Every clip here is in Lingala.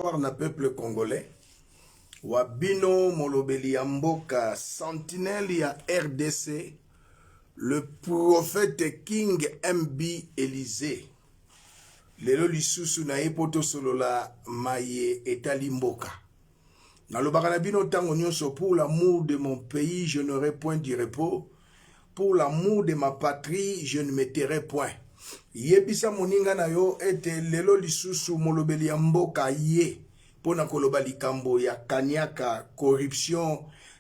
Na peuple congolais wabino molobeli ya mboka sentinelle ya RDC le prophète King MB Élysée lelo lisusu na epoto solola maye etali mboka nalobaka na bino tango nyonso pour l'amour de mon pays je n'aurai point du repos pour l'amour de ma patrie je ne me tairai point yebisa moninga na yo ete lelo lisusu molobeli ya mboka ye pona koloba likambo ya kaniaka corruption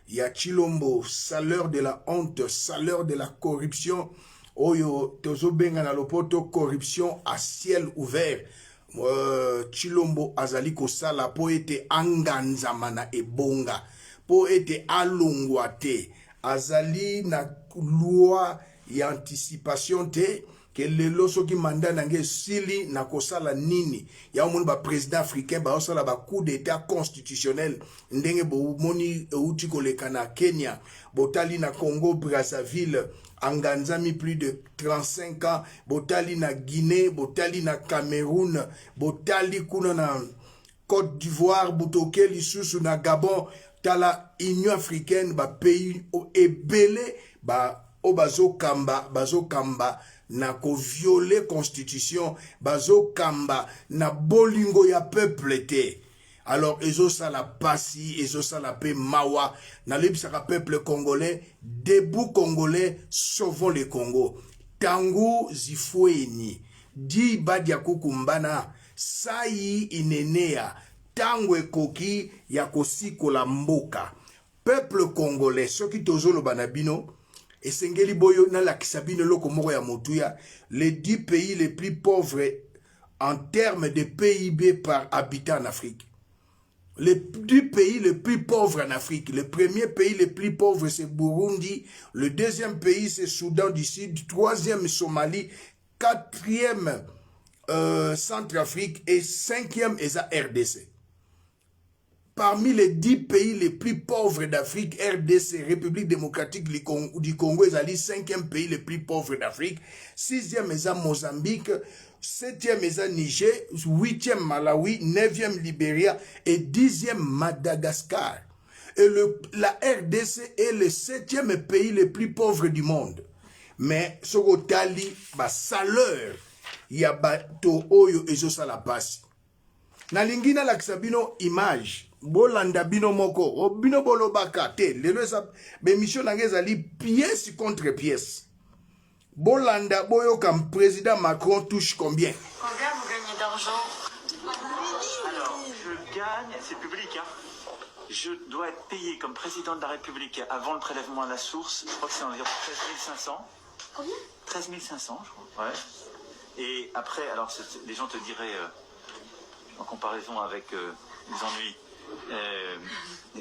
ya Chilombo saleur de la honte saleur de la corruption oyo tozobenga na lopoto corruption à ciel ouvert Chilombo azali kosala po ete anganzama na ebonga po ete alongwa te azali na loi ya anticipation te que lelo soki mandat nange sili na kosala nini ya omoni ba président africain ba osala ba coup d'état constitutionnel ndenge bo moni euti koleka na Kenya botali na Congo Brazzaville anganzami plus de 35 ans botali na Guinée botali na Cameroun botali kuna na Côte d'Ivoire butoke lisusu na Gabon tala Union africaine ba pays ebele ba o bazo kamba na ko violer constitution bazo kamba na bolingo ya peuple te alors ezo sala pasi ezo sala pe mawa na lebisaka peuple congolais debout congolais sauvons le Congo tangu zifueni di badia kukumbana sai inenea tangu ekoki ya kosikola mboka peuple congolais soki tozolo banabino esengeli boyo na lakisa bino loko moko ya motuya les 10 pays les plus pauvres en termes de PIB par habitant en Afrique. Les 10 pays les plus pauvres en Afrique. Le premier pays le plus pauvre c'est Burundi, le deuxième pays c'est Soudan du Sud, troisième Somalie, quatrième Centrafrique et cinquième est la RDC. Parmi les 10 pays les plus pauvres d'Afrique, RDC, République démocratique du Congo, est le 5e pays le plus pauvre d'Afrique. 6e est Mozambique, 7e est Niger, 8e Malawi, 9e Libéria et 10e Madagascar. Et la RDC est le 7e pays le plus pauvre du monde. Mais, ce que ba saleur, ya bato oyo ezosa la passe. Na lingina laksabino image. Bolanda bino moko o bino bolobaka te lelo esa bemission nangezali pièce contre pièce bolanda boyo comme président Macron touche combien? Combien vous gagnez d'argent? Alors je gagne, c'est public hein. Je dois être payé comme président de la République avant le prélèvement à la source, je crois que c'est environ 13 500. Combien? 13 500 je crois. Ouais. Et après alors les gens te diraient en comparaison avec les ennuis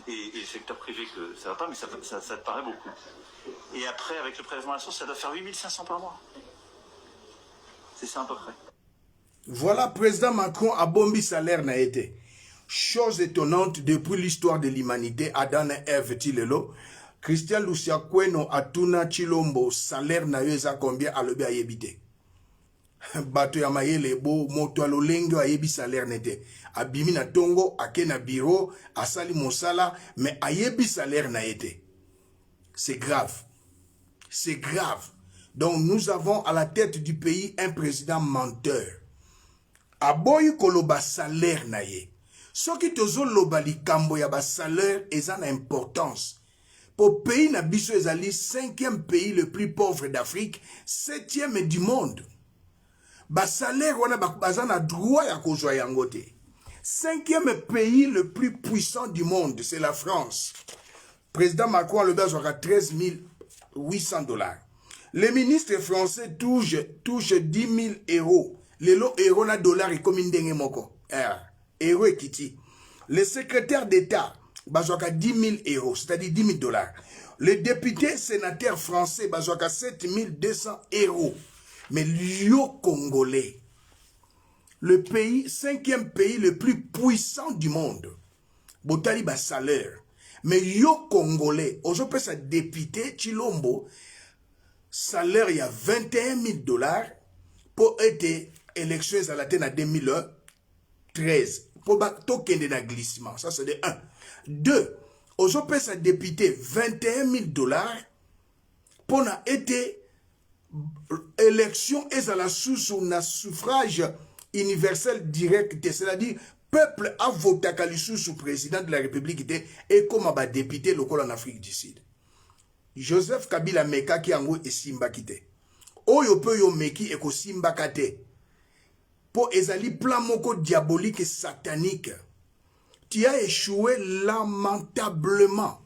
et le secteur privé que ça va pas, mais ça te paraît beaucoup. Et après, avec le prélèvement à la source, ça doit faire 8 500 par mois. C'est ça à peu près. Voilà, président Macron a bombi salaire n'a été. Chose étonnante depuis l'histoire de l'humanité, Adam et Ève Tilelo, Christian Lucia Kweno Atuna Chilombo, salaire n'a eu ça combien à l'obé à yébité. Bato ya mayele bo moto alolengo ayebi salaire nete abimi na tongo ake na bureau asali mosala mais ayebi salaire na été. C'est grave. C'est grave. Donc nous avons à la tête du pays un président menteur. Aboyi koloba salaire na ye. Soki tozo loba likambo ya ba salaire eza na importance. Pour pays na biso ezali 5e pays le plus pauvre d'Afrique, 7e du monde. Ba salaire wana baza na droit ya kozwa yango te. 5e pays le plus puissant du monde, c'est la France. Président Macron le bazwaka 13 800 $. Les ministres français touchent 10 000 €. Lelo euro na dollar et comme ndenge moko. Euro ekiti. Les secrétaires d'État bazwaka 10 000 €, c'est-à-dire 10 000 $. Les députés sénateurs français bazwaka 7 200 €. Mais l'Io congolais, le pays, 5e pays le plus puissant du monde, botali ba salaire. Mais yo congolais, aujourd'hui sa député Chilombo, salaire il y a 21 000 $ pour être élection à la tête en 2013. pour token de glissement. Ça, c'est de 1. 2. Aujourd'hui, ça député $21,000 pour na été élection et à la sous na suffrage universel direct, c'est-à-dire peuple a voté à sous président de la République et comme un député local en Afrique du Sud. Joseph Kabila meka ki yango e simba kite. Oyo pe yo meki e ko simba kate. Po ezali plan moko diabolique et satanique. Tu as échoué lamentablement.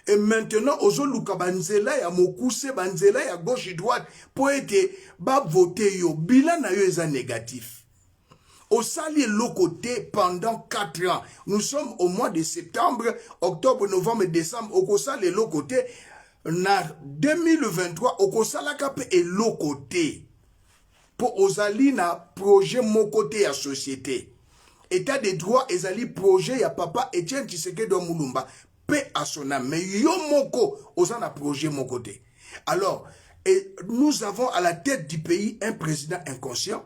Et maintenant, ozoluka banzela ya mokuse, banzela ya gauche et droite, pour être ba voter yo. Bilan na yo eza négatif. Au sali le côté pendant 4 ans. Nous sommes au mois de septembre, octobre, novembre, décembre. Au sali le côté, na 2023, au sali kapé et le côté. Pour ozali na projet mon côté à société. État de droit, ezali projet ya papa Etienne Tshisekedi Mulumba. Paix à son âme. Mais yo moko, ozana projet mon côté. Alors, nous avons à la tête du pays un président inconscient.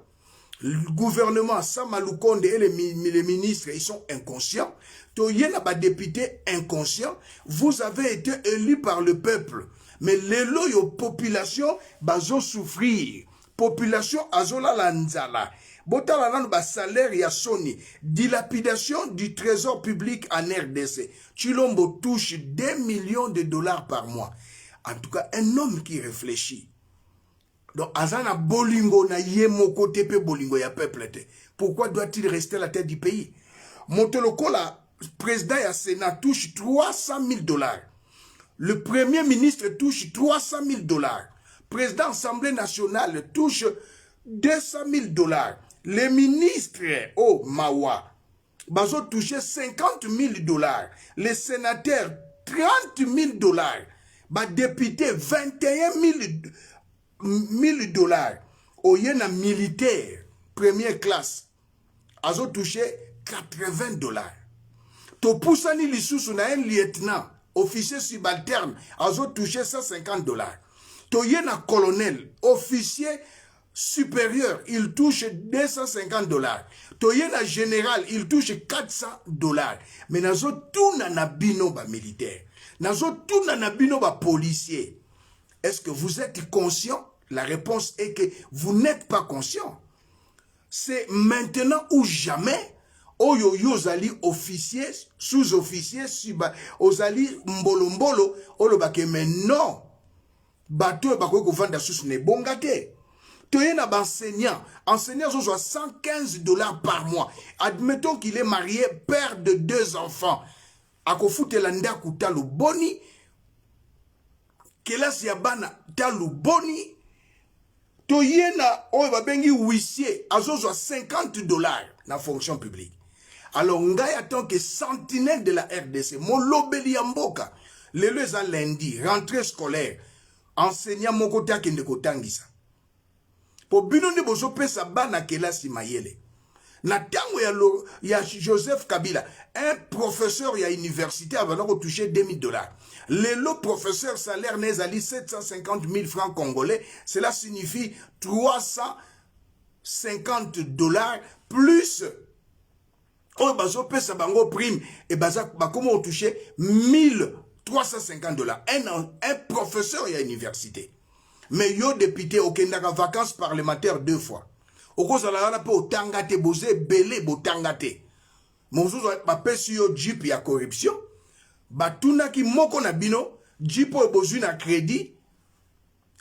Le gouvernement, Samaloukonde et les ministres, ils sont inconscients. Toyena ba député inconscient. Vous avez été élu par le peuple. Mais les loyaux population, bazo souffrir. Population azola lanzala. Botala nan ba salaire ya Sony. Dilapidation du trésor public en RDC. Chilombo touche 2 millions de dollars par mois. En tout cas, un homme qui réfléchit. Donc, azana bolingo na yemoko tepe bolingo ya peuple te. Pourquoi doit-il rester à la tête du pays? Monteloko, la président ya Sénat touche 300 000 dollars. Le premier ministre touche 300 000 dollars. Président Assemblée nationale touche 200 000 dollars. Les ministres, oh, Mawa, bazo touché 50 000 dollars. Les sénateurs, 30 000 dollars. Ba député, 21 000 dollars. Oyena militaire, première classe, azo touché 80 dollars. To poussani lisusu na un lieutenant, officier subalterne, azo touché 150 dollars. Toyena colonel, officier supérieur, il touche 250 dollars. Toyena général, il touche 400 dollars. Mais nazo tout na bino ba militaire. Nazo tout na bino ba policier. Est-ce que vous êtes conscient? La réponse est que vous n'êtes pas conscient. C'est maintenant ou jamais. Oyo yozali officier, sous-officier, ozali mbolo, olobake mais non. Bateau bako kovanda sous ne bongate. Toyena enseignant, enseignant soit 115 dollars par mois. Admettons qu'il est marié, père de 2 enfants. Akofute landa kutalu boni. Kelas yabana talu boni. Toyena oyo babengi huissier, azo soit 50 dollars na fonction publique. Alors ngai attend que sentinelle de la RDC, mon lobeli yamboka, le leza lundi, rentrée scolaire, enseignant mon côté à kende kotangisa. Po bino ndi bozo pesa bana kelasi mayele. Na tango ya Joseph Kabila, un professeur ya université a touché 2 000 dollars. Le professeur salaire nezali 750 000 francs congolais, cela signifie 350 dollars plus oh bazo pesa bango prime et baza comment on touché 1350 dollars. Un professeur ya université. Mais yo député au Kendaka vacances parlementaires 2 fois. Au cause de la po tangate bozé belé bo tangate. Monzo ba pesi yo jeep ya corruption. Batuna ki moko na bino jipo bozu na crédit.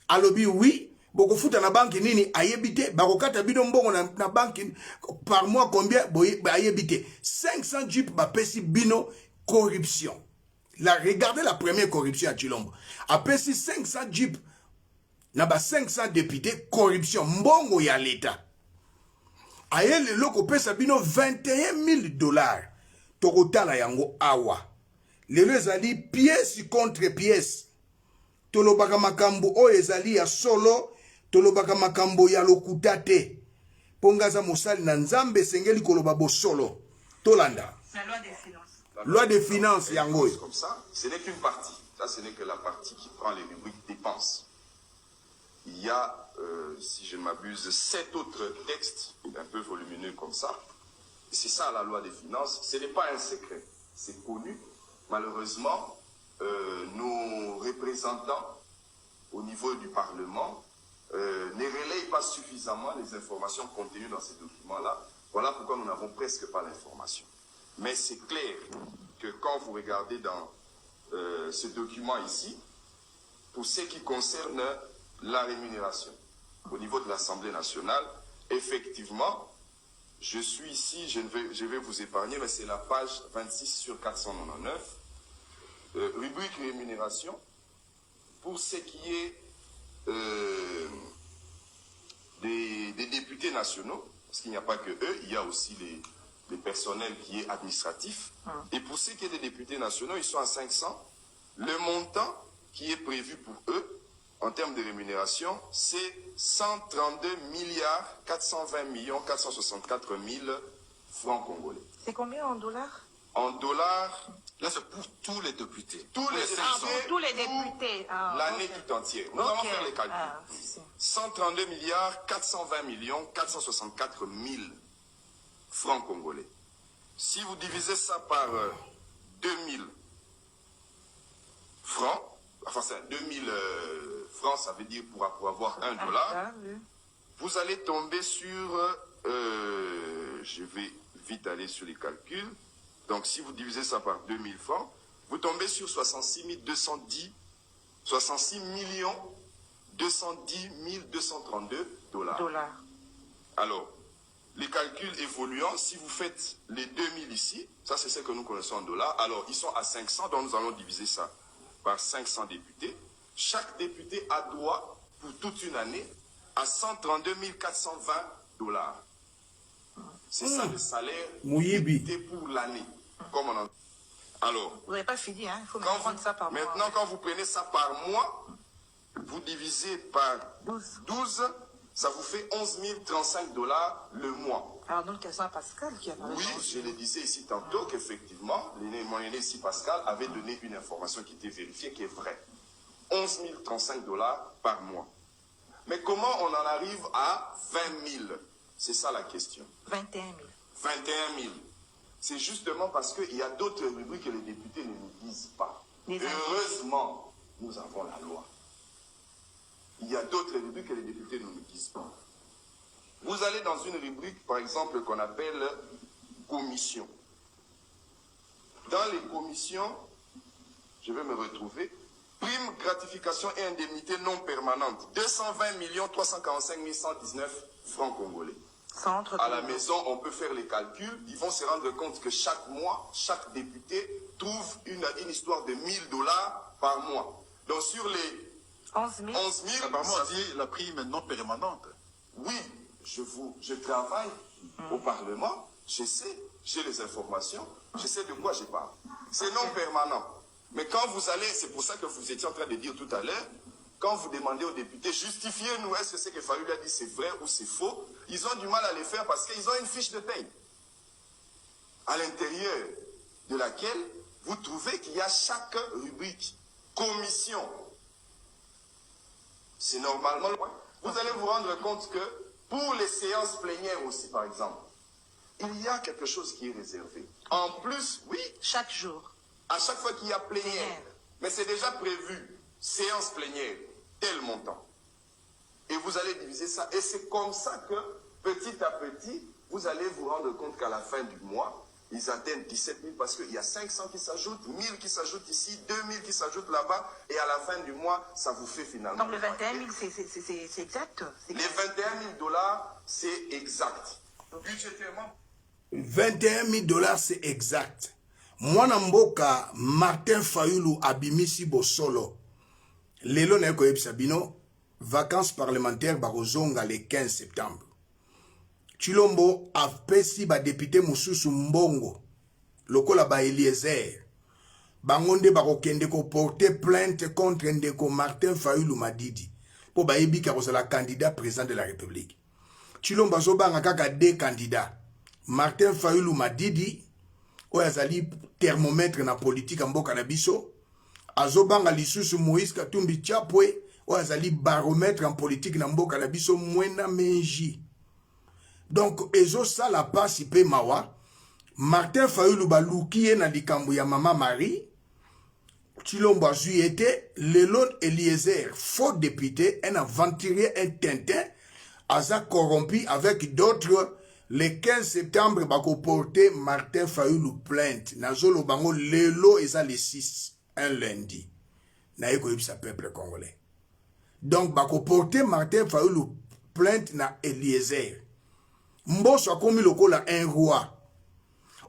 Alobi oui, boko futa na banque nini ayebite, bako kata bino mbongo na banque par mois combien ayebite. 500 jeep ba pesi bino corruption. Regardez la première corruption à Chilombo. A pesi 500 jeep na ba 500 députés corruption mbongo ya l'État. Aye le loko pesa bino 21 000 dollars. Tokotala yango awa. Lelo ezali pièce contre pièce. Tolobaka makambo o ezali ya solo, tolobaka makambo ya lokuta te. Pongaza mosali na nzambe sengeli koloba bo solo. Tolanda. La loi des finances. Loi des finances yango. Comme ça, ce n'est qu'une partie. Ça, ce n'est que la partie qui prend les rubriques dépenses. Il y a, si je ne m'abuse, 7 autres textes, un peu volumineux comme ça, C'est ça la loi des finances. Ce n'est pas un secret, c'est connu. Malheureusement, nos représentants au niveau du Parlement ne relayent pas suffisamment les informations contenues dans ces documents-là. Voilà pourquoi nous n'avons presque pas l'information. Mais c'est clair que quand vous regardez dans ce document ici, pour ce qui concerne la rémunération au niveau de l'Assemblée nationale, effectivement, je suis ici, je vais vous épargner, mais c'est la page 26 sur 499, rubrique rémunération, pour ce qui est des députés nationaux, parce qu'il n'y a pas que eux, il y a aussi les personnels qui est administratif. Et pour ce qui est des députés nationaux, ils sont à 500. Le montant qui est prévu pour eux, en termes de rémunération, c'est 132 milliards 420 millions 464 000 francs congolais. C'est combien en dollars? En dollars, Là, c'est pour tous les députés. tous les députés, tous les députés. Ah, l'année ok. tout entière. Nous allons faire les calculs. Ah, 132 milliards 420 millions 464 000 francs congolais. Si vous divisez ça par 2000 francs, enfin c'est 2000 francs, ça veut dire pour avoir $1, ah, oui. vous allez tomber sur, je vais vite aller sur les calculs, donc si vous divisez ça par 2000 francs, vous tombez sur 66 210, 66 210 232 $. Alors, les calculs évoluant, si vous faites les 2000 ici, ça c'est ce que nous connaissons en dollars, alors ils sont à 500, donc nous allons diviser ça par 500 députés. Chaque député a droit, pour toute une année, à 132 420 $. C'est ça le salaire Mouyibi. député pour l'année. Comme on en... Alors, Vous n'avez pas fini, hein? Il faut me quand prendre ça par mois. maintenant, quand vous prenez ça par mois, vous divisez par 12, ça vous fait 11 035 $ le mois. Alors, donc, quels sont Pascal qui a parlé? Oui, je le disais ici tantôt qu'effectivement, mon aîné ici Pascal avait donné une information qui était vérifiée, qui est vraie. 11 035 $ par mois. Mais comment on en arrive à 20 000? C'est ça la question. 21 000. 21 000. C'est justement parce qu'il y a d'autres rubriques que les députés ne nous disent pas. Les Heureusement, nous avons la loi. Il y a d'autres rubriques que les députés ne nous disent pas. Vous allez dans une rubrique, par exemple, qu'on appelle commission. Dans les commissions, je vais me retrouver, prime, gratification et indemnité non permanente, 220 345 119 francs congolais. Centre À la maison, on peut faire les calculs. Ils vont se rendre compte que chaque mois, chaque député trouve une histoire de 1 000 $ par mois. Donc sur les 11 000. 11 000, Apparemment, ça- on dit la prime est non permanente. oui, je travaille au Parlement, je sais, j'ai les informations, je sais de quoi je parle. C'est non permanent. Mais quand vous allez, c'est pour ça que vous étiez en train de dire tout à l'heure, quand vous demandez aux députés, justifiez-nous, est-ce que ce que Fayulu a dit c'est vrai ou c'est faux, ils ont du mal à le faire parce qu'ils ont une fiche de paye à l'intérieur de laquelle vous trouvez qu'il y a chaque rubrique, commission. C'est normalement... Vous allez vous rendre compte que pour les séances plénières aussi, par exemple, il y a quelque chose qui est réservé. En plus, oui, Chaque jour. à chaque fois qu'il y a plénière, Plénière. mais c'est déjà prévu, séance plénière, tel montant. Et vous allez diviser ça. Et c'est comme ça que, petit à petit, vous allez vous rendre compte qu'à la fin du mois, ils atteignent 17 000 parce qu'il y a 500 qui s'ajoutent, 1000 qui s'ajoutent ici, 2000 qui s'ajoutent là-bas, et à la fin du mois, ça vous fait finalement... Donc, le 21 000, c'est exact? C'est Les exact. 21 000 $, c'est exact. Budgétairement, 21 000 $, c'est exact. Mwana mboka Martin Fayulu abimisi bosolo. Lelo na koyebisa bino vacances parlementaires bakozonga le 15 septembre. Chilombo apesi ba député mususu mbongo lokola ba Eliezer. Bangonde bakokende ko porter plainte contre ndeko Martin Fayulu Madidi po ba yebika kozala candidat président de la République. Chilombo azobanga kaka deux candidats. Martin Fayulu Madidi oyo azali thermomètre na politique mboka na biso, azobanga lisusu Moïse Katumbi Chapwe oyo azali baromètre en politique na mboka na biso Mwena Menji. Donc ezo sala pasi pe mawa Martin Fayulu baluki na likambo ya Mama Marie. Chilombo azui été Lelon Eliezer, faux député, un aventurier, un tintin, asa corrompu avec d'autres. Le 15 septembre, bako porté Martin Fayulu plainte. Nazolo bango lelo eza le 6, un lundi. Na eko yibisa peuple congolais. Donc, bako porté Martin Fayulu plainte na Eliezer. Mboso akomi lokola un roi.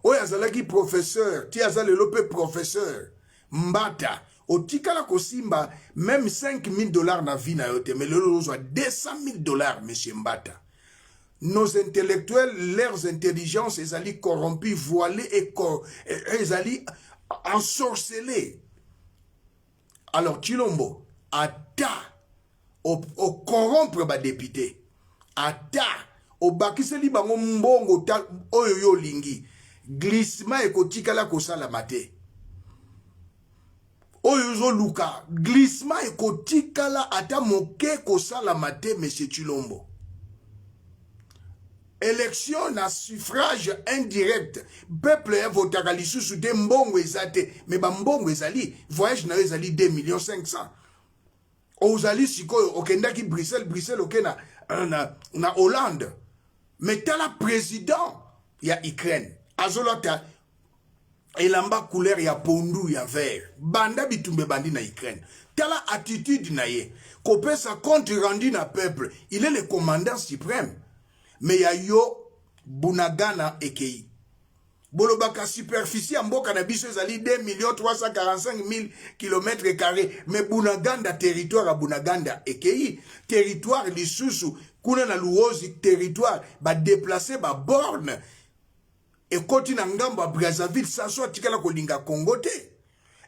Oya zalaki professeur, ti azale lope professeur. Mbata, otikala kosimba, même $5,000 na vie na yote, mais le lot soit $200,000, monsieur Mbata. Nos intellectuels, leurs intelligences, ils allaient corrompus, voilés et ils allaient ensorcelés. Alors, Chilombo, ata, au corrompre ba député, ata, au bakiseli bango mbongo ta oyoyo lingi, glissement et kotikala kosala mate. Oyozo luka, glissement et kotikala ata moke kosala mate, monsieur Chilombo. Élection na suffrage indirect. Peuple votera lisusu de mbongo ezate. Mais ba mbongo ezali. Voyage na ezali 2,500,000. Ozali sikoyo okendaki Bruxelles oke na Hollande. Mais tala président ya Ukraine. Azolata elamba couleur ya pondu ya vert. Banda bitumbe bandi na Ukraine. Tala attitude na ye. Kopesa compte rendu na peuple. Il est le commandant suprême. Mais ya yo Bunagana ekei. Bolobaka superficie en mboka na biso ezali 2,345,000 km². Mais Bunaganda territoire à Bunaganda ekei. Territoire lisusu kuna na luozi territoire ba déplacer ba borne. Et koti na ngambo a Brazzaville saso atikala kolinga Congo te.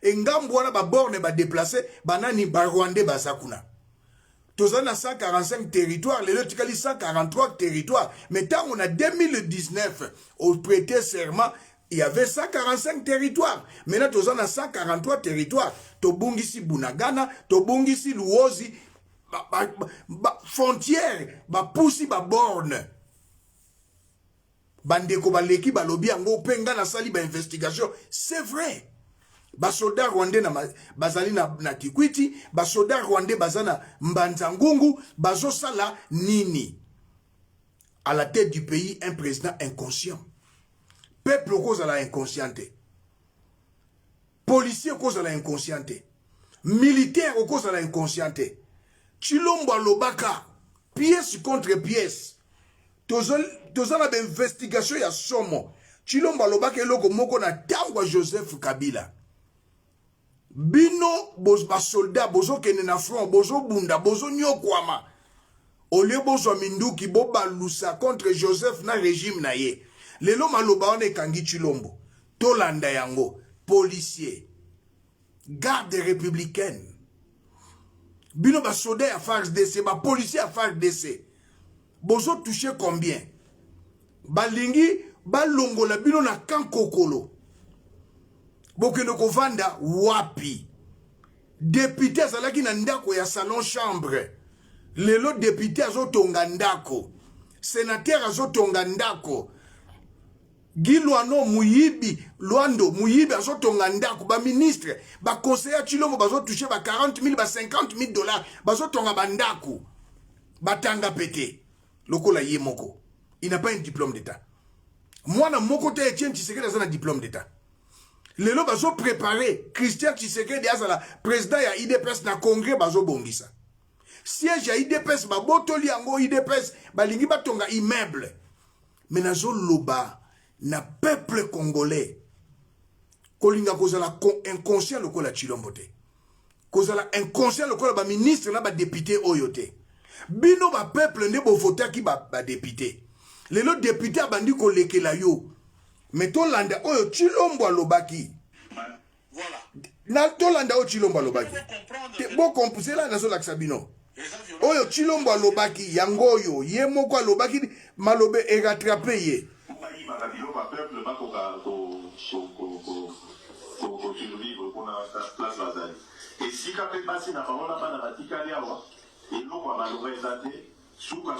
E ngambo wana ba borne ba déplacer banani ba Rwandais bazakuna. Tozana 145 territoires, les autres 143 territoires. Mais tant on a 2019, au prêter serment, il y avait 145 territoires. Maintenant, tozana 143 territoires. Tobungisi Bunagana, Tobungisi Luozi, frontière, poussi, borne. Bandeko baleki balobi ango penga na sali ba investigation. C'est vrai. Basoda rwandais na bazali na Kikwiti, basoda rwandais bazana Mbanzangungu, bazosala nini? À la tête du pays, un président inconscient. Peuple cause à la inconscienté. Policier cause à la inconscienté. Militaire cause à la inconscienté. Chilombo Lobaka, pièce contre pièce. Tozala ba investigation ya somo. Chilombo Lobaka eloko moko na tangwa Joseph Kabila. Bino bos ba soldat bozo kene na front bozo bunda bozo nyokwama ole bozo minduki bo balusa contre Joseph na régime na ye lelo maloba on ekangi Chilombo tolanda yango policier garde républicaine bino ba soldat ya FARDC ba policier ya FARDC bozo toucher combien balingi balongola bino na kankokolo. Bokeno kovanda wapi. Député azalaki na ndako ya salon chambre. Lelo député azotonga ndako. Sénateur azotonga ndako. Gilwano muyibi, Luando muyibi azotonga ndako. Ba ministre, ba conseiller Chilombo bazo touché ba 40,000, ba 50,000 $. Bazo tonga bandako. Batanga pété. Lokola ye moko. Il n'a pas un diplôme d'état. Moi na moko te Etienne Tshisekedi a un diplôme d'état. Les gens bazo préparé Christian Tshisekedi azala président ya IDPS na congrès bazo bongisa. Siège ya IDPS ba botoli yango IDPS balingi batonga immeuble. Mais nazo loba na peuple congolais. Kolinga kozala inconscient lokola Chilombo te. Kozala inconscient lokola ba ministre na ba député oyote. Bino ba peuple ne bo voter ki ba député. Les autres députés abandi ko lekela yo. Mais Tolanda oyo Chilombo alobaki. Voilà. Na Tolanda oyo Chilombo alobaki. Bo composer la nazo laksabino. Oyo Chilombo alobaki yango yo ye moko alobaki malobe e rattraper ye. Et si quand même passé na parole pas na batikali awa et l'eau va malheureusement suka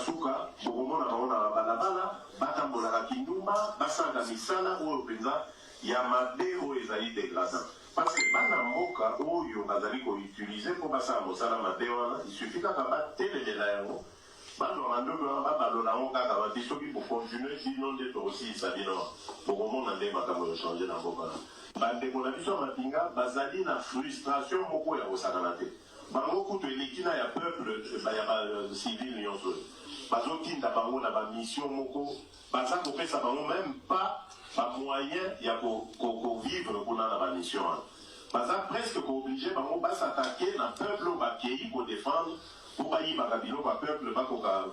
bokomona bango na balabala batambolaka kindumba basala misala oyo mpenza ya mabe oyo ezali dégradant parce que bana mboka oyo bazali koutilize mpo basala mosala mabe wana isuffit kaka batelemela yango bato bandoki wana babalola yango kaka bati soki bokontinue bino nde tokosilisa bino bokomona nde makambo yochange na mboka bandeko na biso ya mapinga bazali na frustration moko ya kosakana te bango kutu eleki na ya peuple ya bacivile nyonso bazotinda bango na bamission moko baza kopesa bango même pas bamoyen ya kovivre kuna na bamission wana baza presque kooblige bango basatake na peuple oyo bakei kodefendre mpo bayibaka biloko ya peuple bakoka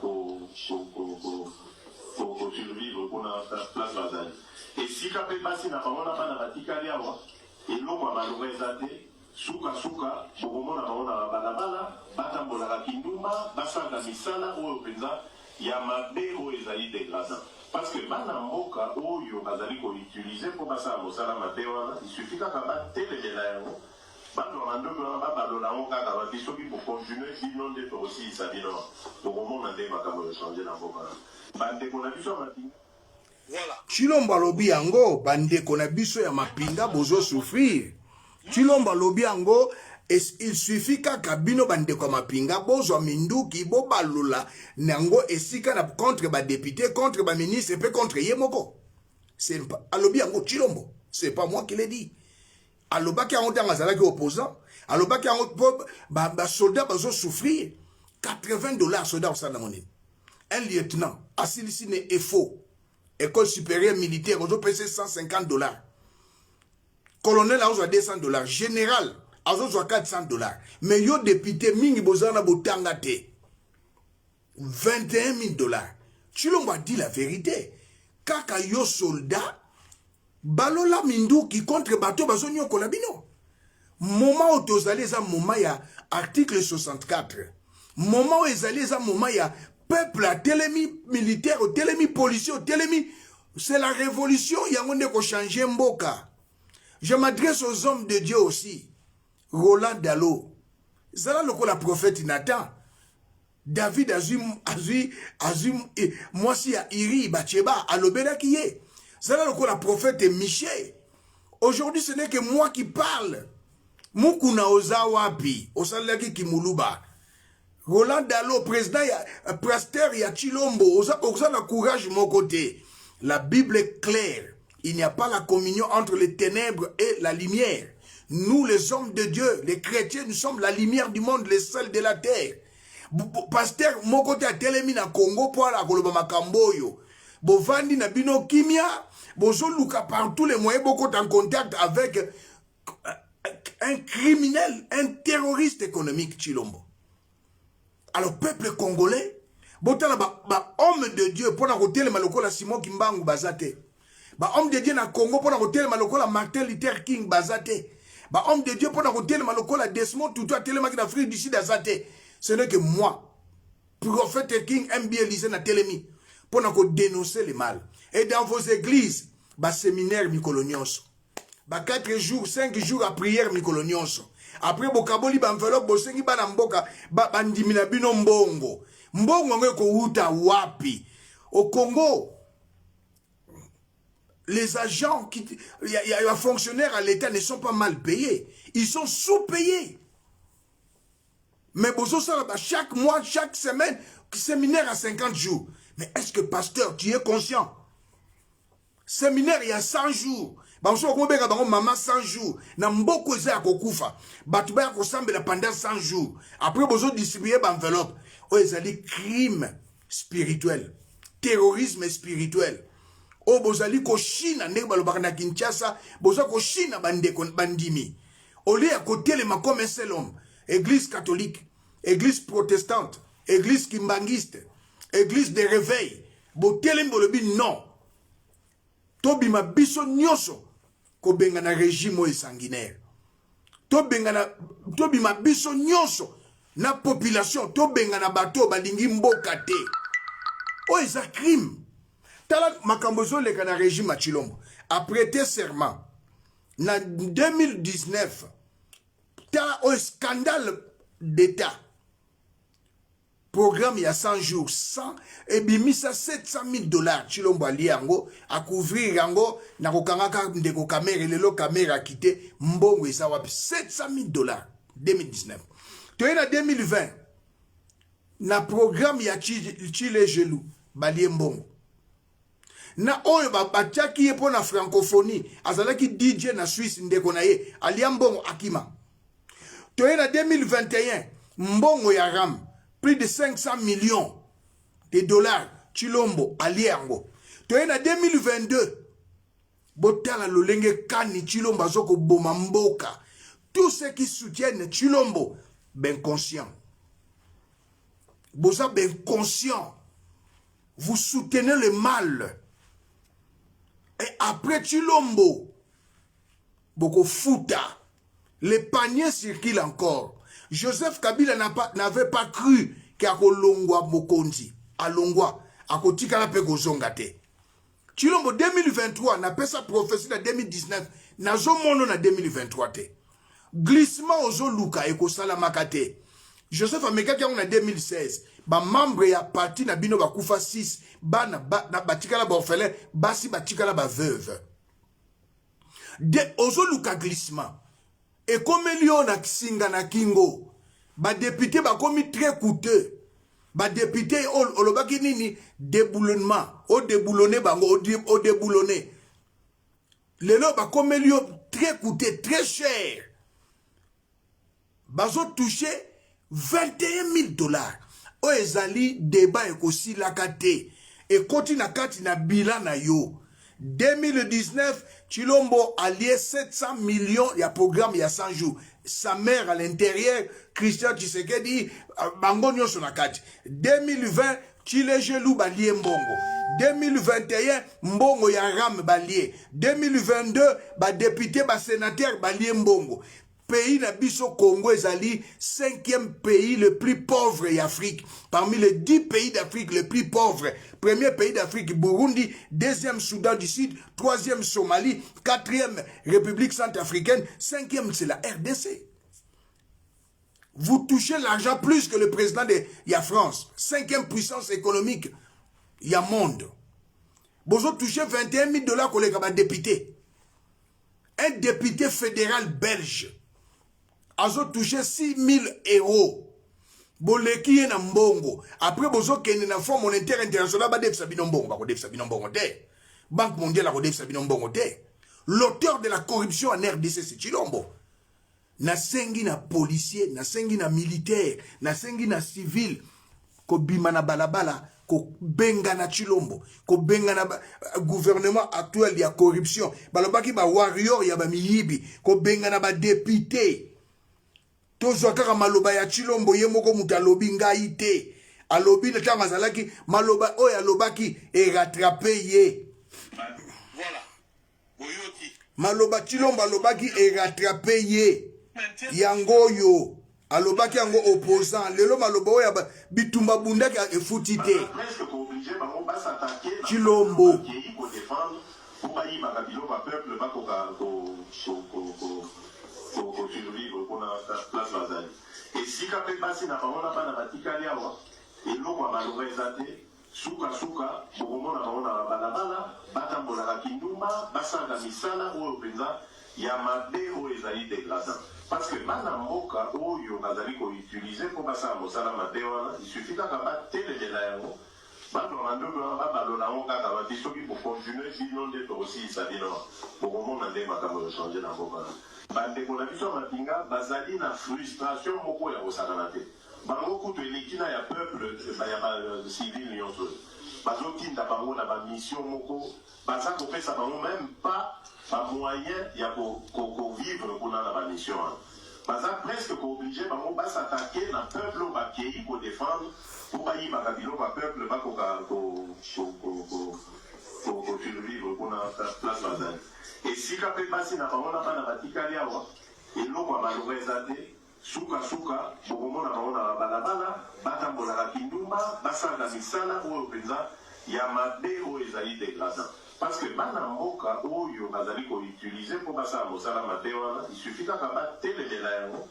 kosurvivre kuna place bazali esika mpe basi na bango na bana batikali awa eloko ya malonga eza te suka bokomona bango na balabala batambolaka kindumba basala misala oyo mpenza ya mabe oyo ezali dégradant parce que bana mboka oyo bazali koutilize mpo basala mosala mabe wana isuffit kaka batelemela yango bato bandoki wana babalola yango kaka bati soki bokontinue bino nde tokosilisa bino bokomona nde makambo yochange na mboka bandeko na biso ya mapinga Chilombo alobi yango bandeko na biso ya mapinga bozo souffrir. Chilombo alobi yango il suffit kaka bino bandeko ya mapinga bozwa minduki bo balula nango esika na contre ba député contre ba ministre et contre yemoko. C'est pas alobi yango Chilombo, c'est pas moi qui l'ai dit. Alobaki yango tanga zalaki opposant, alobaki yango ba soldat bazo souffrir. $80 soldat au sein de monnaie. Un lieutenant asilisi ne EFO, école supérieure militaire, on doit payer $150. Colonel a $200, général a $400. Mais yo député mingi bozana botanga te. $21,000. Chilombo a dit la vérité. Kaka yo soldat, balola minduki contre bateau bazo nyoko la bino. Moment où tozali za moment ya article 64. Moment où ezali za moment ya peuple a telemi militaire, au telemi policier, au telemi. C'est la révolution, il y a un ko changer mboka. Je m'adresse aux hommes de Dieu aussi. Roland Dalo. Zala loko la prophète Nathan. David Azum, moi si à Iri, Bacheba, Alobeda qui est. Zala loko la prophète Michel. Aujourd'hui, ce n'est que moi qui parle. Mukuna Ozawapi, Osalaki Kimuluba. Roland Dalo, président, pasteur, ya Chilombo, Oza la courage mon côté. La Bible est claire. Il n'y a pas la communion entre les ténèbres et la lumière. Nous, les hommes de Dieu, les chrétiens, nous sommes la lumière du monde, les sels de la terre. Pasteur, mon côté a telemi na Congo pour la Koloba Makamboyo. Bovandi na bino kimia, bozo luka par tous les moyens, beaucoup en contact avec un criminel, un terroriste économique, Chilombo. Alors, peuple congolais, botala ba homme de Dieu pour na hôtel malokola Simon Kimbangu bazate. Ba homme de Dieu na Congo pour na hôtel malokola Martin Luther King bazate. Ba homme de Dieu pour na hôtel malokola Desmond Tutu atelema ki Afrique du Sud azate. Ce n'est que moi, prophète King MB Elysée na telemi pour na dénoncer le mal. Et dans vos églises, ba séminaire mikolonionso. Ba 4 jours, 5 jours à prière mikolonionso. Après bokaboli ba enveloppe bosengi ba na mboka ba bandimina bino mbongo. Mbongo ngeko uta wapi. Au Congo, les agents, les fonctionnaires à l'État ne sont pas mal payés. Ils sont sous-payés. Mais chaque mois, chaque semaine, séminaire à 50 jours. Mais est-ce que, pasteur, tu es conscient? Séminaire, il y a 100 jours. Maman 100 jours. Na mboko eza kokufa. Batuba kosambela pendant 100 jours. Après, bozo distribuer l'enveloppe. Oh, ezali crime spirituel. Terrorisme spirituel. Oh, bozali ko China ndenge balobaka na Kinshasa, bozo ko China bandimi. Oli à côté les comme un seul homme. Église catholique, église protestante, église kimbangiste, église de réveil. Botelem bolobi non. Tobi ma biso nyoso ko benga na régime sanguinaire. Tobi ma biso nyoso na population to benga na bato balingi mboka te. Oh, c'est un crime. Tala makambozo le kana régime à Chilombo a prêté serment. En 2019, tala un scandale d'État. programme ya 100 jours 100 ebimisa 700 000 dollars Chilombo ali yango a couvrir yango na kokangaka ndeko kamera lelo kamera akite mbongo eza wapi 700 000 dollars 2019 toyena 2020 na programme ya Chile Gelou balie mbongo na oyo batiaki ye mpo na francophonie azalaki DJ na Suisse ndeko na ye alia mbongo akima toyena 2021 mbongo ya RAM plus de 500 millions de dollars Chilombo aliango. Toyena 2022 botala lolenge kani Chilombo azoko boma mboka. Tous ceux qui soutiennent Chilombo ben conscient. Boza ben conscient. Vous soutenez le mal. Et après Chilombo boko futa. Les paniers circulent encore. Joseph Kabila n'avait pas cru qu'à Kolongwa Mokonzi, à Longwa, à Kotika la Pegozongate. Chilombo 2023 n'a pas sa prophétie en 2019, n'a jamais en 2023. Glissement aux Luka et Kosalamakate. Joseph Ameka qui en 2016, ba membre ya parti na bino ba kufa 6, ba na batika la ba orphelin, basi batika la ba veuve. De Ozoluka glissement. Et comme Elion a Kisinga na Kingo, ba député ba komi très coûteux. Ba député olobaki nini déboulonnement, o déboulonné bango o déboulonné. Lelo ba komi Elion très coûteux, très cher. Bazo touché 21 000 dollars. O ezali débat ekosi lakate. Et continue na kati na bilan na yo. 2019, Chilombo a lié 700 millions, il y a programme, il y a 100 jours. Sa mère à l'intérieur, Christian Tshisekedi, Bangonyo Sonakati. 2020, Chile Gelou Balié Mbongo. 2021, Mbongo Yaram Balié. 2022, député, sénateur Balié Mbongo. Pays Nabiso Congo ezali 5e pays le plus pauvre d'Afrique. Parmi les 10 pays d'Afrique les plus pauvres. Premier pays d'Afrique, Burundi. 2e, Soudan du Sud. 3e, Somalie. 4e, République centrafricaine. 5e, c'est la RDC. Vous touchez l'argent plus que le président de la France. 5e puissance économique. Il y a monde. Vous touchez 21 000 dollars collègue à député. Un député fédéral belge. Azo touché 6 000 euros. Boleki na mbongo. Après bozo kene na Fonds monétaire international ba def sabino mbongo, ba ko def sabino mbongo te. Banque mondiale ko def sabino mbongo te. L'auteur de la corruption en RDC c'est Chilombo. Na sengi na policier, na sengi na militaire, na sengi na civil ko bima na balabala ko benga na Chilombo, ko benga na gouvernement actuel ya corruption. Balobaki ba warrior ya ba miyibi, ko benga na ba député. Tozo kaka maloba ya Chilombo ye moko mutu alobi ngai te. Alobi le temps azalaki maloba oyo alobaki e rattraper ye. Voilà. Boyoti. Maloba Chilombo alobaki e rattraper ye. Yango yo. Alobaki yango opposant. Lelo maloba oyo bitumba bundaki e futi te. Presque obligé bango ba s'attaquer Chilombo. Qui pour défendre pour pas y makabilo ba peuple ba ko survivre pour la place Bazali. Et si quand on passe na bango na bana batikali awa eloko balobeza te suka bokomo na bango na balabala batambola ka kindumba basanga misala oyo penza ya mabe oyo ezali dégradant. Parce que bana mboka oyo bazali ko utiliser pour basala mosala mabe wana il suffit kaka batelemela yango bandoko babalola ngo kaka bati soki bocontinue bino nde tokosiyisa bino bokomona nde makambo yochange na mboka. Bandeko na biso mapinga bazali na frustration moko ya kosakana te. Bango kutu elekina ya peuple ya civil nyonso. Bazotinda bango na ba mission moko baza kopesa bango même pas ba moyen ya ko vivre kuna na ba mission. Baza presque obligé bango ba s'attaquer na peuple ba pays ko défendre pour ba yi makabilo ba peuple ba ko survivre kuna place Bazali. Et si quand on passe na bango na bana batikali awa eloko balobeza te suka bokomo na bango na balabala batambola ka kindumba basanga misala oyo penza ya mabe oyo ezali dégradant. Parce que bana mboka oyo bazali ko utiliser pour basala mosala mabe wana il suffit kaka batelemela yango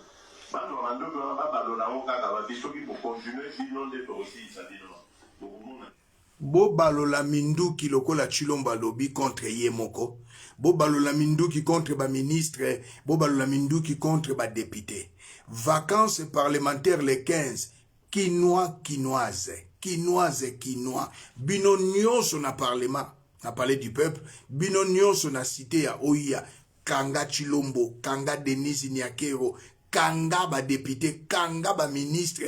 Bando mandoki wana babalola ngo kaka babi soki bokontinue bino nde tokosilisa bino bokomona. Bobalola minduki lokola Chilombo alobi contre ye moko. Bobalola minduki contre ba ministre, bobalola minduki contre ba député. Vacances parlementaires les 15, quinois. Bino nyonso na parlement, na palais du peuple, bino nyonso na cité ya Oya, Kanga Chilombo, Kanga Denise Nyakero, Kanga ba député, Kanga ba ministre,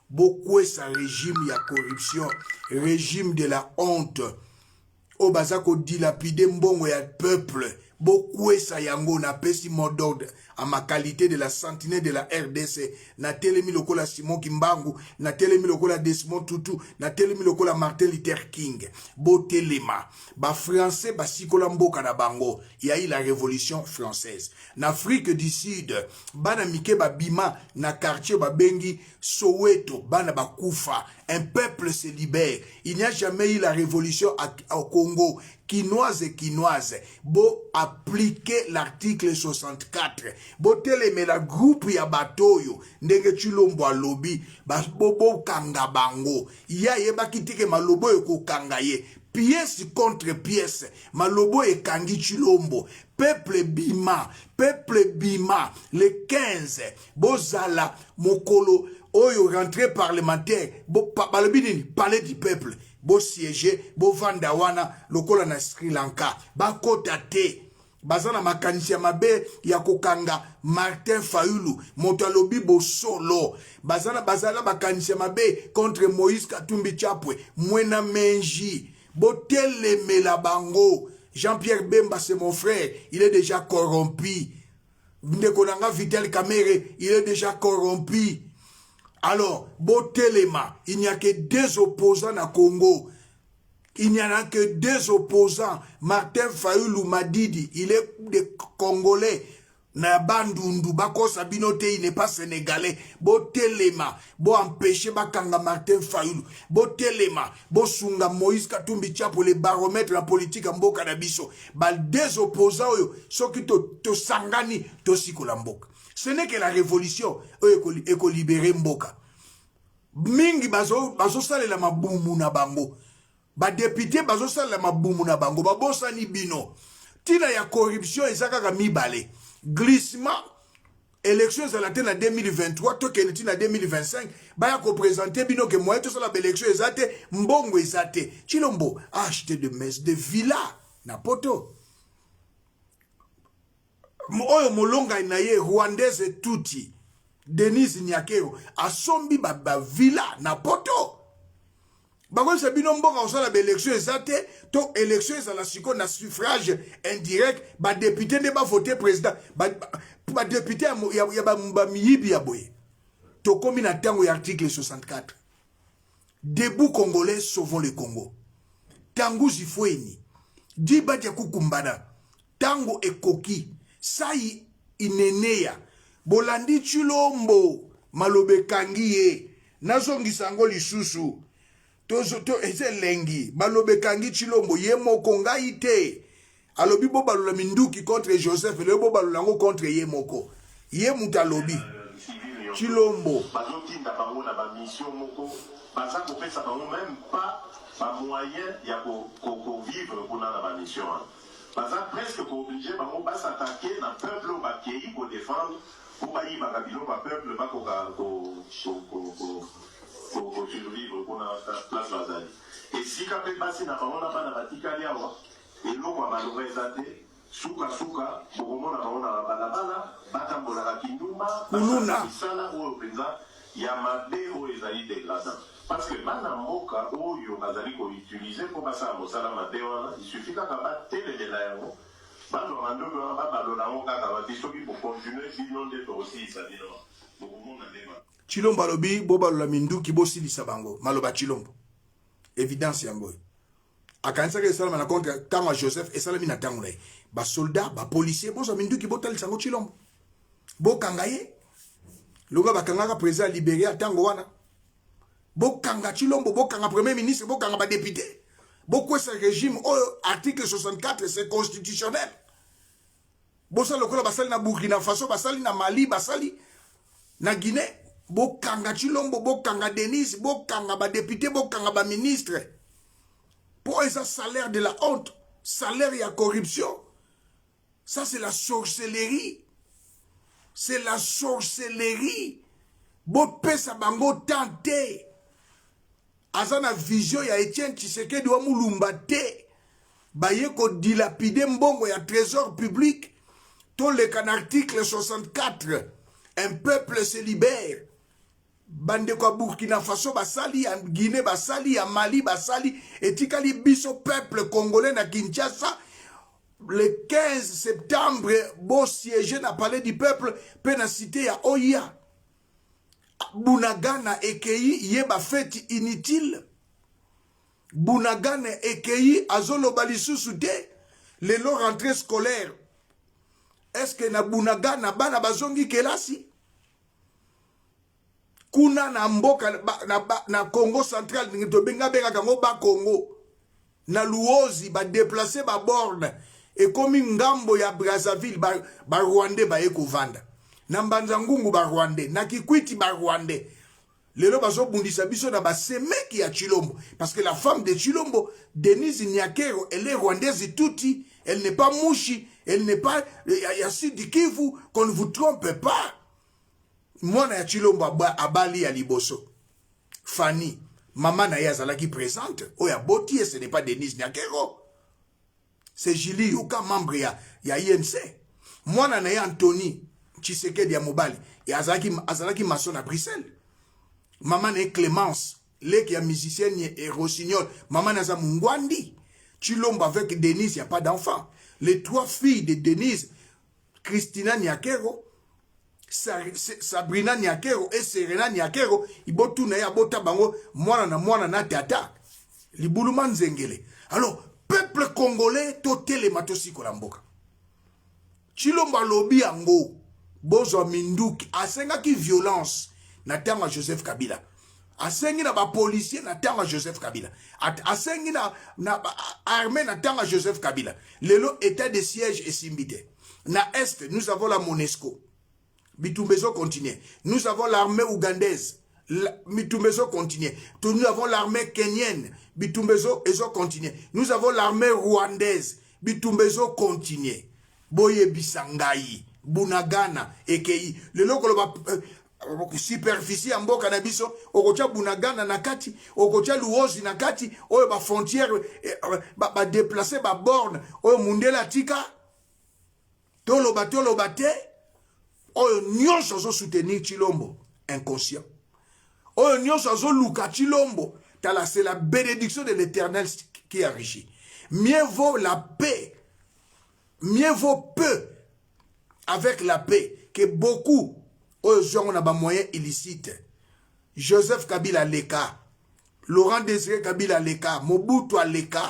beaucoup sa régime ya corruption, régime de la honte. O bazako dilapide mbongo ya peuple, beaucoup sa yango na pesi mot d'ordre à ma qualité de la sentinelle de la RDC, na telemi lokola Simon Kimbangu, na telemi lokola Desmond Tutu, na telemi lokola Martin Luther King. Bo telema, ba français ba sikola mboka na bango, il y a eu la révolution française. En Afrique du Sud, bana mike ba bima na quartier ba bengi Soweto, bana ba kufa, un peuple se libère. Il n'y a jamais eu la révolution au Congo. Quinoise, bo appliquer l'article 64. Bo teleme la groupe ya batoyo, ndenge Chilombo alobi, bo kanga bango. Ya yeba kitike malobo yoko kanga ye. Pièce contre pièce, malobo e kangi Chilombo. Peuple bima, le 15, bozala, mokolo, oyo rentrée parlementaire, bo balobi nini, palais du peuple. Bo siéger, bo vandawana, lokola na Sri Lanka, ba kota te, bazana makanisi ya mabe ya kokanga Martin Fayulu, motalobi bo solo, bazana makanisi ya mabe contre Moïse Katumbi Chapwe, mwena menji, bo telemela bango, Jean-Pierre Bemba c'est mon frère, il est déjà corrompu, Ndekonanga Vitel Kamere, il est déjà corrompu. Alors, Botelema, il n'y a que deux opposants à Congo. Il n'y en a que deux opposants. Martin Fayulu Madidi, il est des Congolais. Na bandundu, bako sabinote, il n'est pas sénégalais. Botelema, bo empêcher bakanga Martin Fayulu. Botelema, bo sunga Moïse Katumbi Chapwe, les baromètres la politique en boka nabiso. Bal deux opposants, ceux qui to sangani, to sikola mboka. Ce n'est que la révolution eko libéré mboka. Mingi bazo salela mabumu na bango. Ba député bazo salela mabumu na bango. Ba bossa ni bino. Tina ya corruption ezaka ka mibale. Glissement. Élection ezalate na 2023 to keneti na 2025. Baya ko présenter bino ke moyen to sala élection ezate mbongo ezate. Chilombo acheter de messe de villa na poto. Oyo molonga inaye Rwandaise tuti Denise Nyakero asombi ba villa na poto. Bakon sabino mboka osala ba élection ezate to élection ezala siko na suffrage indirect ba député ne ba voter président ba député ya ba miyibi ya boye. To komi na tango ya article 64. Debout Congolais sauvons le Congo. Tango zifweni. Diba ya kukumbana. Tango ekoki. Sai inenea bolandi Chilombo malobe kangiye nazongi sango lisusu to ezelengi malobe kangi Chilombo ye moko ngai te alobi bo balola minduki contre Joseph le bo balola ngo contre ye moko ye mutalobi Chilombo bazotinda bango na ba mission moko baza kopesa bango même pas ba moyen ya ko vivre kuna na ba mission. Baza presque obligé de s'attaquer dans le peuple qui pour défendre pour bailler ma cabine au peuple pas survivre pour la place Lazali. Et si quand on passe dans la pas dans la Tikaliawa et l'eau va malheureusement souka pour moi na la balabala batambola la kinduma kuluna sana au président yamade au ezali dégradant. Parce que bana moka oyo bazali ko utiliser pour passer à mosala madewana il suffit ka ba télé de la yango bano mando ba balola ngoka ka ba biso bi pour continuer sinon de aussi ça dit non beaucoup na débat Chilombo lobi bo balola minduki bo silisa bango maloba Chilombo évidence yango akanisa ke sala na contre tango Joseph et salami na tango lai ba soldat ba policier bo so minduki bo talisa ngo Chilombo bo kangaye loga ba kangaka président libéré tango wana Bokanga Chilombo, Bokanga Premier ministre, Bokanga ba député. Bokwe ce régime, article 64, c'est constitutionnel. Bosa lokola basali na Burkina Faso, basali na Mali, basali. na Guinée bokanga Chilombo, bokanga Denise, bokanga ba député, bokanga ba ministre. Pour ça salaire de la honte, salaire et corruption. Ça c'est la sorcellerie. C'est la sorcellerie. Bopé sa bango tenté. Azana vision ya Etienne Tshisekedi wa mulumba te. Baye ko dilapide mbongo ya trésor public. Tout le can article 64. Un peuple se libère. Bande kwa Burkina Faso basali, ya Guinée basali, ya Mali basali, etikali biso peuple congolais na Kinshasa. Le 15 septembre, beau siège na palais du peuple, pe na cité ya Oya. Bunagana ekei yeba fête inutile. Bunagana ekei azolo balisusu te. Le long rentrée scolaire. Est-ce que na Bunagana bana bazongi kelasi? Kuna na mboka na Congo central to benga benga kango ba Congo. Na Luozi ba déplacer ba borne et comme ngambo ya Brazzaville ba Rwandais ba ekovanda. Na Mbanzangungu ba Rwandais, na Kikwiti ba Rwandais. Lelo bazo bundisa biso na ba semeki ya Chilombo parce que la femme de Chilombo, Denise Nyakero, elle est rwandaise touti, elle n'est pas mouchi, elle n'est pas Sud Kivu, qu'on ne vous trompe pas. Moi na Chilombo abali ya liboso. Fanny, maman na yazala qui présente, oya boti et ce n'est pas Denise Nyakero. C'est Julie Yuka, membre ya INC. Moi na Anthony Tshisekedi ya Mobali, et azalaki maçon à Bruxelles. Maman est Clémence, les qui a musicienne et rossignol. Maman n'a Mungwandi. Chilombo avec Denise, il n'y a pas d'enfant. Les trois filles de Denise, Christina Nyakero, Sabrina Nyakero et Serena Nyakero, ils botu na ya bota bango, mwana na tata. Libuluman Nzengele. Alors, peuple congolais, totel et matosi kolamboka. Chilombo lobi ango, bozo minduki, asenga ki violence. Natanga Joseph Kabila. Asengi na ba policier natanga Joseph Kabila. Asengi na armée natanga Joseph Kabila. Lelo état de siège et simbité. Na est, nous avons la Monesco. Bitumbezo continue. Nous avons l'armée ougandaise. Bitumbezo continue. Nous avons l'armée kenyenne. Bitumbezo ezo continue. Nous avons l'armée rwandaise. Bitumbezo continue. Boye Bisangai. Bunagana. Ekei. Lelo koloba superficie amboka na biso okocha Bunagana nakati okocha Luozi nakati oyo ba frontière ba déplacer ba borne oyo mundela tika toloba te oyo nyonso zo soutenir Chilombo inconscient oyo nyonso zo luka Chilombo tala c'est la bénédiction de l'Éternel qui enrichit. Mieux vaut la paix, mieux vaut peu avec la paix que beaucoup. On a des moyens illicites. Joseph Kabila leka. Laurent Désiré Kabila leka. Mobutu leka.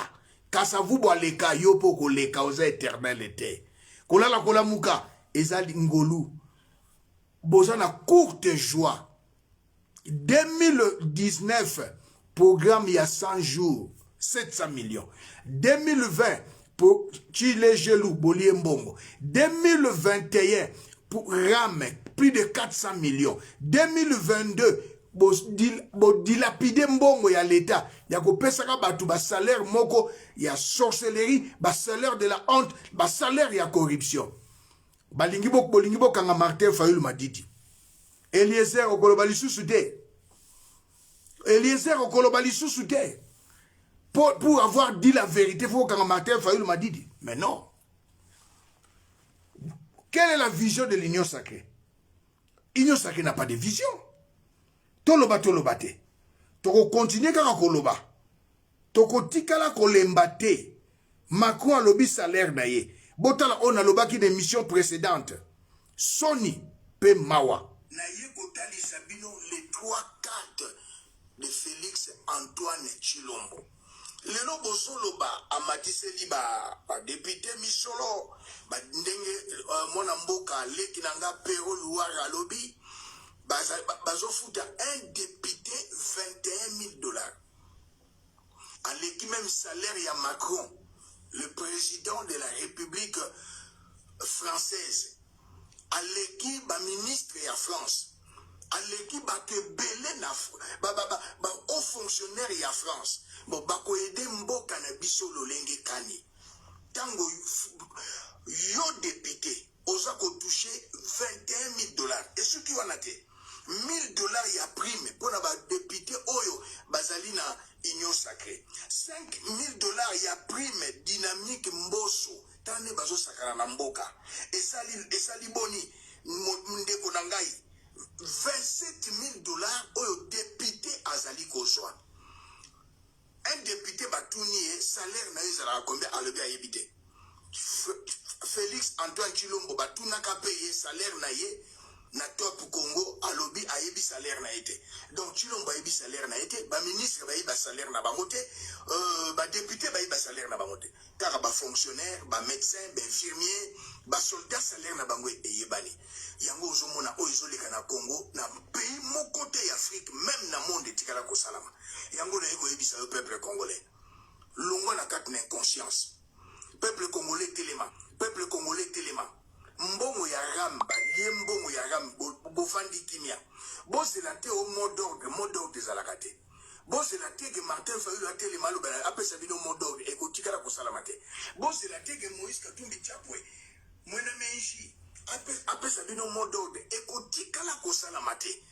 Kasavubu leka. Yopoko leka. Oza éternel était. Kolala kolamuka. Ezali ngolu. Bozana courte joie. 2019, programme il y a 100 jours. 700 millions. 2020, pour Chile Gelou, Bolie Mbongo. 2021, pour RAM, plus de 400 millions. 2022, dilapide mbongo ya l'État. Ya ko pesaka batu ba salaire moko ya sorcellerie, ba salaire de la honte, ba salaire ya corruption. Bolingi bo kanga Martin Fayulu Madidi. Eliezer okoloba lisusu te. Eliezer okoloba lisusu te. Pour avoir dit la vérité, il faut kanga Martin Fayulu Madidi. Mais non. Quelle est la vision de l'Union sacrée? L'Union sacrée n'a pas de vision. Toloba te. Toko continue kaka koloba. Toko tikala kolemba te. Macron a lobby salaire na ye. Botala on a loba ki de mission précédente. Sony pe mawa. Na ye kotali sabino les 3 cartes de Félix Antoine Chilombo. Lelo bosoloba amatiseli ba député misolo ba ndenge mona mboka leki nanga pero luara lobby bazofuta un député $21,000. À l'équipe même salaire ya Macron, le président de la République française, à l'équipe ba ministre ya France, aleki bato ebele na au fonctionnaire ya France bon bakoyede mboka na biso lolenge kani tango yo député oza kotouche $21,000 et soki wana te $1,000 ya prime mpona badepute oyo bazali na union sacrée $5,000 ya prime dynamique mboso tane bazosakana na mboka esali boni ndeko na ngai $27,000 oyo député azali kozwa un député batuni ye salaire na ye ezalaka combien alobi ayebi te Félix Antoine Tshilombo batunaka pe ye salaire na ye na top Congo alobi ayebi salaire na été donc Tshilombo ayebi salaire na été ba ministre ba yebi salaire na bango te ba député ba yebi salaire na bango te car ba fonctionnaire ba médecin ba infirmier ba soldat salaire na bango eyebani yango ozomona oyo ezoleka na Congo na pays moko te ya Afrique même na monde etikala kosalama yango na yeko yebisa le peuple congolais longo na kati na inconscience peuple congolais téléma mbongo ya ramba ye mbongo ya ramba bofandi kimia bozela te au mot d'ordre ezalaka te bozela te ke Martin Fayulu atelema aloba apesa bino mot d'ordre ekotikala kosalama te bozela te ke Moïse Katumbi Tshapwe mwena meishi apesa bino mot d'ordre ekotikala kosalama te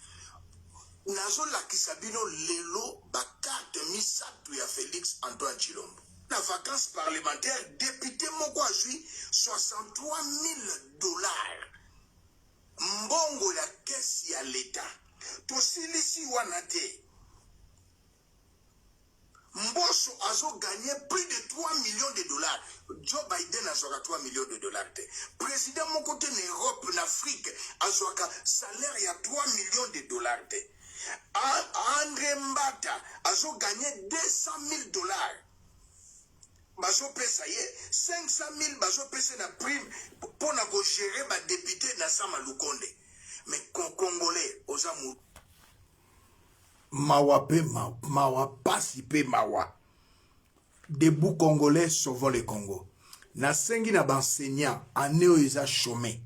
nazolakisa bino lelo bakarte misato ya Félix Antoine Tshilombo na vacances parlementaires député moko azwi $63,000 mbongo ya kesi ya leta tosilisi wana te mboso azo gagné plus de $3 millions. Joe Biden azwaka $3 millions te président moko te na Europe na Afrique azwaka salaire ya $3 millions te André Mbata azo gagné $200,000 bazo pesa ye 500,000 bazo pesa na prime pour na ko gérer ba député na Sama Lukonde mais congolais ozamu mawa pe mawa pasi pe mawa debout congolais sauvons le Congo na sengi na enseignant année oza chômé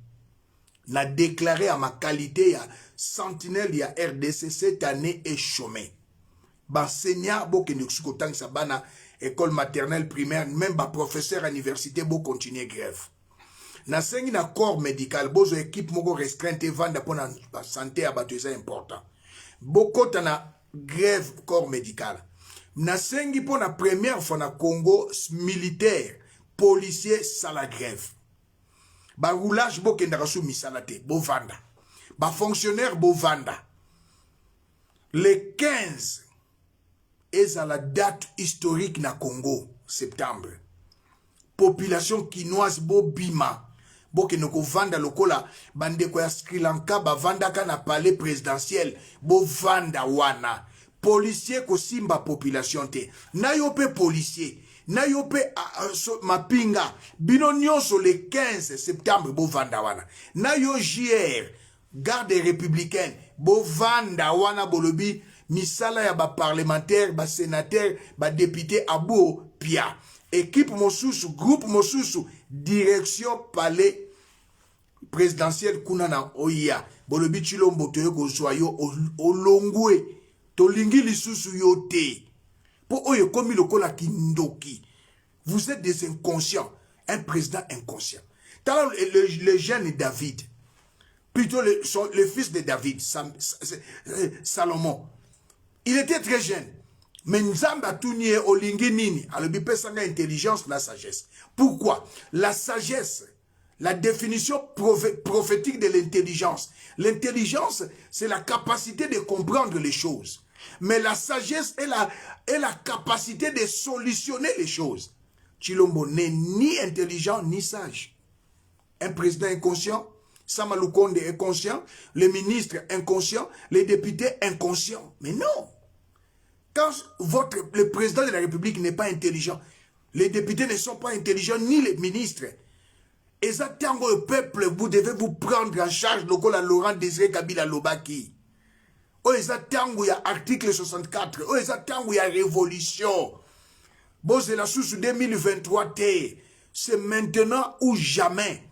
na déclaré à ma qualité ya sentinelle ya RDC cette année est chômé enseignant bokende kusukotang sabana école maternelle primaire même ba professeur à université bo continuer grève na sengi na corps médical bozo équipe moko restreinte vanda pona santé à bato c'est important bokota na grève corps médical na sengi pona première fois na Congo militaire policier sala grève ba roulage bokenda kasu misala te bo vanda ba fonctionnaire bo vanda le 15 est à la date historique na Congo, septembre. Population quinoise bo bima. Bo ke noko vanda lokola bande ko ya Sri Lanka ba vanda ka na palais présidentiel bo vanda wana. Policier ko simba population te. Na yo pe policier, na yo pe mapinga. Bino nyonso le 15 septembre bo vanda wana. Na yo JR, garde républicaine, bo vanda wana bolobi misala ya ba parlementaire, ba sénateur, ba député abo pia. Équipe mosusu, groupe mosusu, direction palais présidentiel kunana oya. Bolobi Tshilombo toyo kozwa yo olongwe. Tolingi lisusu yo te. Po oye komi lokola kindoki. Vous êtes des inconscients. Un président inconscient. Talon le jeune David. Plutôt le fils de David, Salomon. Il était très jeune. Mais Nzamba Tounié Olingi Nini, alobi pesanga intelligence, la sagesse. Pourquoi? La sagesse, la définition prophétique de l'intelligence. L'intelligence, c'est la capacité de comprendre les choses. Mais la sagesse est la capacité de solutionner les choses. Tshilombo n'est ni intelligent ni sage. Un président inconscient, Sama Lukonde inconscient, les ministres inconscients, les députés inconscients. Mais non! Quand le président de la République n'est pas intelligent, les députés ne sont pas intelligents, ni les ministres. Et ça, tant que le peuple, vous devez vous prendre en charge, le la Laurent Désiré Kabila Lobaki. Oh, et ça, tant qu'il y a article 64. Oh, et ça, tant qu'il y a révolution. Bon, c'est la source 2023 T. C'est maintenant ou jamais.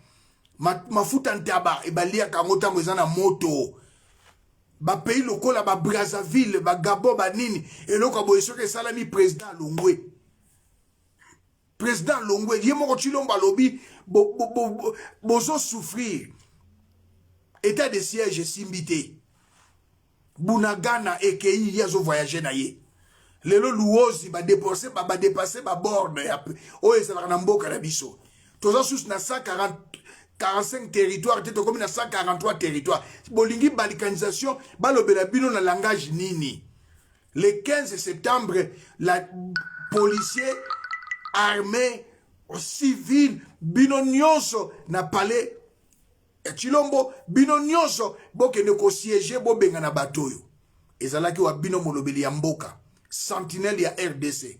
Ma fout en tabac. Et balia kamotango ezana moto. ba pays lokola ba Brazzaville ba Gabon ba nini eloko boyeso ke salami président Longwe yemoko Chilombo lobi bozo souffrir état de siège simbité Bunagana ekei yazo voyager na ye lelo luozi ba dépasser ba borne o ezala na mboka na biso toza sous na 145 territoires te comme na 143 territoires bolingi balikanisation balobela bino na langage nini le 15 septembre la policier armé civil bino nyonso na palais Chilombo bino nyonso bokende ko siéger bobenga na batoyo ezalaki wa bino molobeli ya mboka sentinelle ya RDC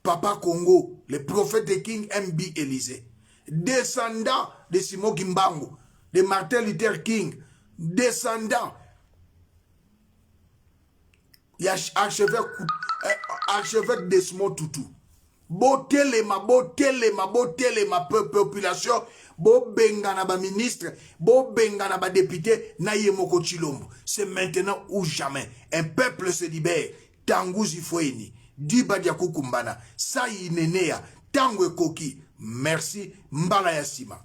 Papa Congo le prophète King MB Élysée descendant de Simon Kimbangu de Martin Luther King descendant ya archevêque Desmond Tutu botelema population bobengana ba ministre bobengana ba député na yemoko Chilombo c'est maintenant ou jamais un peuple se libère tanguzi foeni dibadia kukumbana sa inenea tango ekoki merci mbala ya sima